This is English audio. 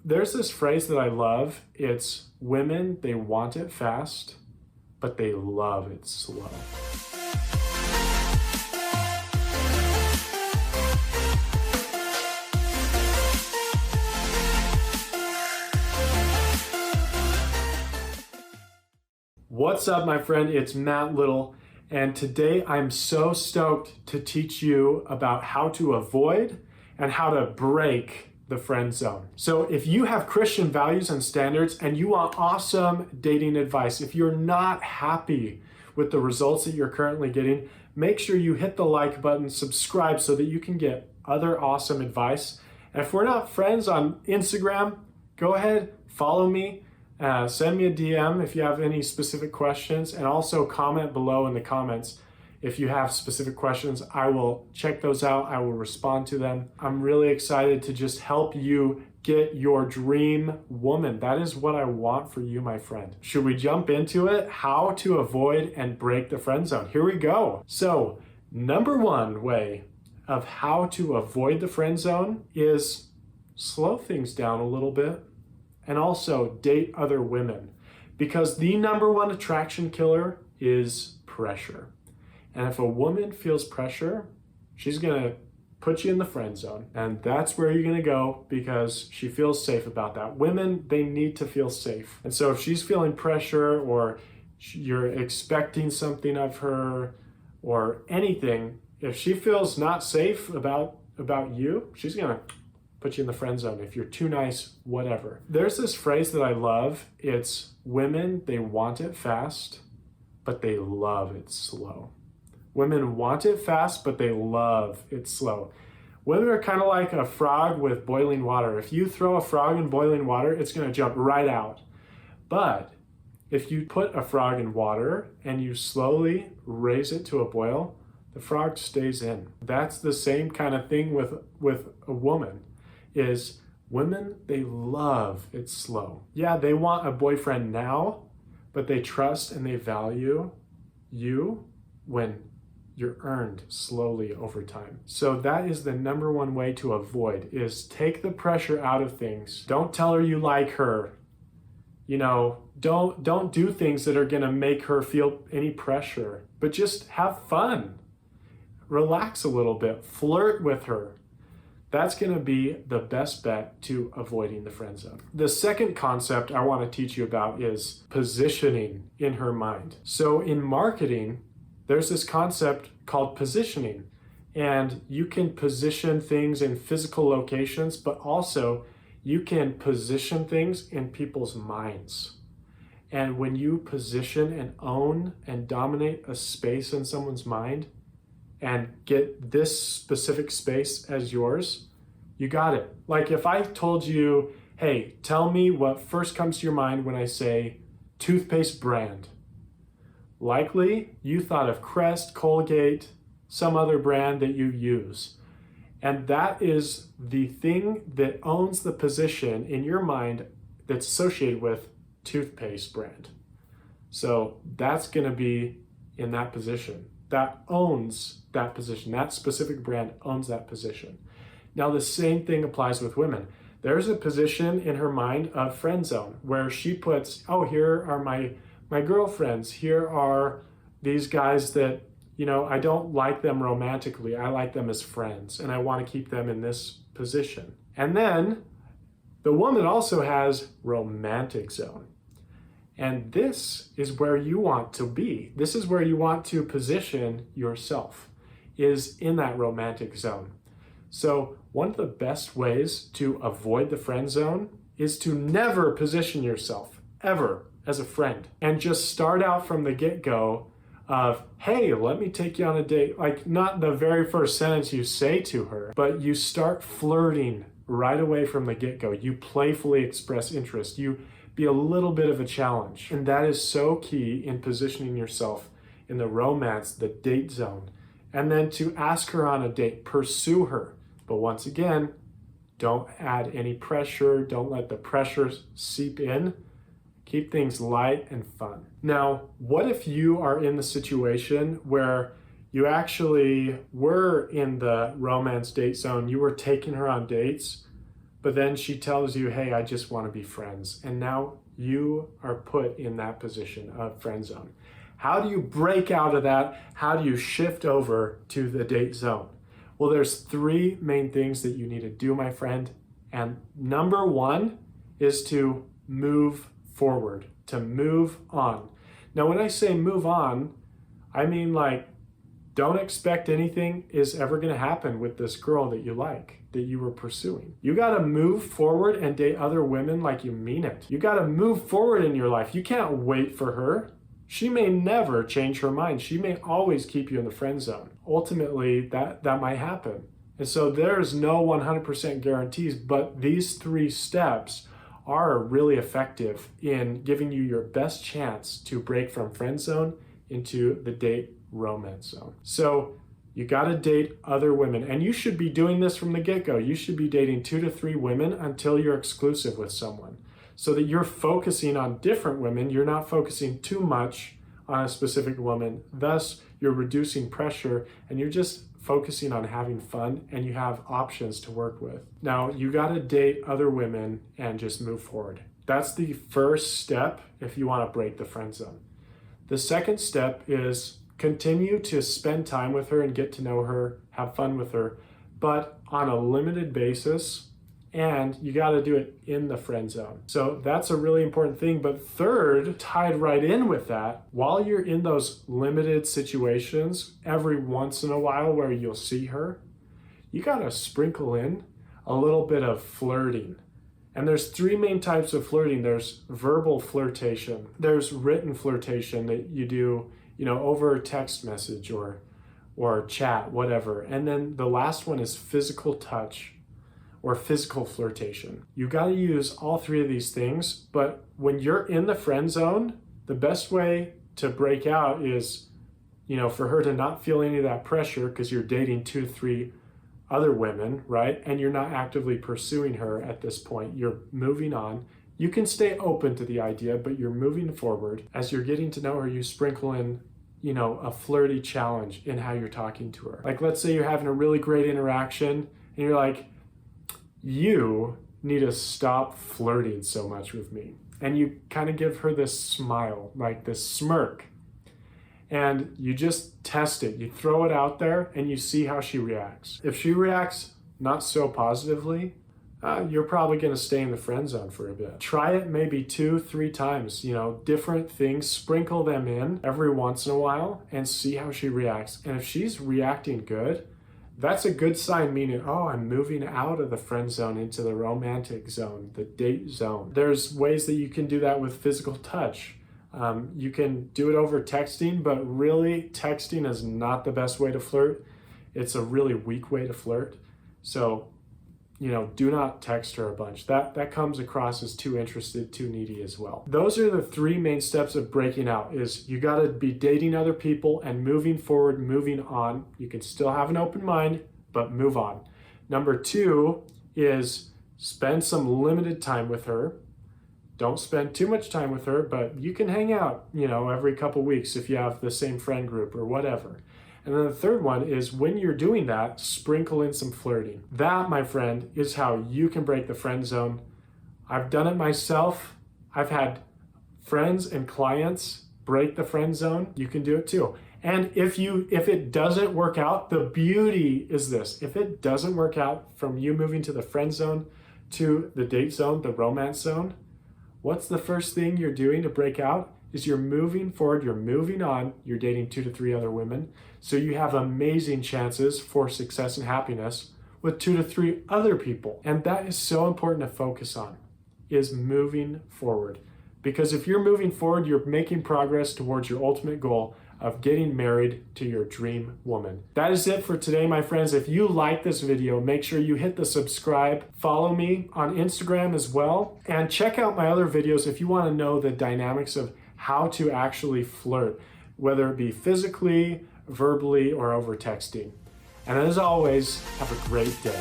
There's this phrase that I love. It's women, they want it fast, but they love it slow. What's up, my friend? It's Matt Little, and today I'm so stoked to teach you about how to avoid and how to break the friend zone. So if you have Christian values and standards and you want awesome dating advice, if you're not happy with the results that you're currently getting, make sure you hit the like button, subscribe so that you can get other awesome advice. And if we're not friends on Instagram, go ahead, follow me. Send me a DM if you have any specific questions, and also comment below in the comments if you have specific questions. I will check those out. I will respond to them. I'm really excited to just help you get your dream woman. That is what I want for you, my friend. Should we jump into it? How to avoid and break the friend zone. Here we go. So, number one way of how to avoid the friend zone is slow things down a little bit. And also date other women, because the number one attraction killer is pressure. And if a woman feels pressure, she's gonna put you in the friend zone, and that's where you're gonna go because she feels safe about that. Women, they need to feel safe. And so if she's feeling pressure, or you're expecting something of her or anything, if she feels not safe about you, she's gonna put you in the friend zone. If you're too nice, whatever. There's this phrase that I love. It's women, they want it fast, but they love it slow. Women want it fast, but they love it slow. Women are kind of like a frog with boiling water. If you throw a frog in boiling water, it's going to jump right out. But if you put a frog in water and you slowly raise it to a boil, the frog stays in. That's the same kind of thing with a woman. Is women, they love it slow. Yeah, they want a boyfriend now, but they trust and they value you when you're earned slowly over time. So that is the number one way to avoid, is take the pressure out of things. Don't tell her you like her. You know, don't do things that are gonna make her feel any pressure, but just have fun. Relax a little bit, flirt with her. That's going to be the best bet to avoiding the friend zone. The second concept I want to teach you about is positioning in her mind. So in marketing, there's this concept called positioning, and you can position things in physical locations, but also you can position things in people's minds. And when you position and own and dominate a space in someone's mind, and get this specific space as yours, you got it. Like if I told you, hey, tell me what first comes to your mind when I say toothpaste brand. Likely you thought of Crest, Colgate, some other brand that you use. And that is the thing that owns the position in your mind that's associated with toothpaste brand. So that's gonna be in that position. That owns that position. That specific brand owns that position. Now the same thing applies with women. There's a position in her mind of friend zone where she puts, oh, here are my girlfriends. Here are these guys that, you know, I don't like them romantically. I like them as friends, and I want to keep them in this position. And then the woman also has romantic zone. And this is where you want to be. This is where you want to position yourself, is in that romantic zone. So one of the best ways to avoid the friend zone is to never position yourself, ever, as a friend. And just start out from the get-go of, hey, let me take you on a date. Like, not the very first sentence you say to her, but you start flirting right away from the get-go. You playfully express interest. You be a little bit of a challenge. And that is so key in positioning yourself in the romance, the date zone. And then to ask her on a date, pursue her. But once again, don't add any pressure. Don't let the pressure seep in. Keep things light and fun. Now, what if you are in the situation where you actually were in the romance date zone, you were taking her on dates, but then she tells you, hey, I just want to be friends. And now you are put in that position of friend zone. How do you break out of that? How do you shift over to the date zone? Well, there's three main things that you need to do, my friend. And number one is to move forward, to move on. Now, when I say move on, I mean like, don't expect anything is ever going to happen with this girl that you like, that you were pursuing. You got to move forward and date other women like you mean it. You got to move forward in your life. You can't wait for her. She may never change her mind. She may always keep you in the friend zone. Ultimately, that might happen. And so there's no 100% guarantees, but these three steps are really effective in giving you your best chance to break from friend zone into the date romance zone. So you got to date other women, and you should be doing this from the get-go. You should be dating 2 to 3 women until you're exclusive with someone, so that you're focusing on different women. You're not focusing too much on a specific woman. Thus, you're reducing pressure and you're just focusing on having fun, and you have options to work with. Now, you got to date other women and just move forward. That's the first step if you want to break the friend zone. The second step is continue to spend time with her and get to know her, have fun with her, but on a limited basis, and you got to do it in the friend zone. So that's a really important thing. But third, tied right in with that, while you're in those limited situations, every once in a while where you'll see her, you got to sprinkle in a little bit of flirting. And there's 3 main types of flirting. There's verbal flirtation. There's written flirtation that you do, over text message or chat, whatever. And then the last one is physical touch or physical flirtation. You got to use all 3 of these things, but when you're in the friend zone, the best way to break out is, for her to not feel any of that pressure because you're dating 2 to 3 other women, right? And you're not actively pursuing her at this point. You're moving on. You can stay open to the idea, but you're moving forward. As you're getting to know her, you sprinkle in, a flirty challenge in how you're talking to her. Like, let's say you're having a really great interaction and you're like, you need to stop flirting so much with me. And you kind of give her this smile, like this smirk. And you just test it. You throw it out there and you see how she reacts. If she reacts not so positively, you're probably going to stay in the friend zone for a bit. Try it maybe 2-3 times, different things, sprinkle them in every once in a while and see how she reacts. And if she's reacting good, that's a good sign, meaning, oh, I'm moving out of the friend zone into the romantic zone, the date zone. There's ways that you can do that with physical touch. You can do it over texting, but really texting is not the best way to flirt. It's a really weak way to flirt. So, do not text her a bunch. That comes across as too interested, too needy as well. Those are the 3 main steps of breaking out. Is you got to be dating other people and moving forward, moving on. You can still have an open mind, but move on. Number 2 is spend some limited time with her. Don't spend too much time with her, but you can hang out, every couple weeks if you have the same friend group or whatever. And then the third one is when you're doing that, sprinkle in some flirting. That, my friend, is how you can break the friend zone. I've done it myself. I've had friends and clients break the friend zone. You can do it too. And if it doesn't work out, the beauty is this. If it doesn't work out from you moving to the friend zone to the date zone, the romance zone, what's the first thing you're doing to break out? Is you're moving forward, you're moving on, you're dating 2 to 3 other women. So you have amazing chances for success and happiness with 2 to 3 other people. And that is so important to focus on, is moving forward. Because if you're moving forward, you're making progress towards your ultimate goal of getting married to your dream woman. That is it for today, my friends. If you like this video, make sure you hit the subscribe, follow me on Instagram as well, and check out my other videos if you want to know the dynamics of how to actually flirt, whether it be physically, verbally, or over texting. And as always, have a great day.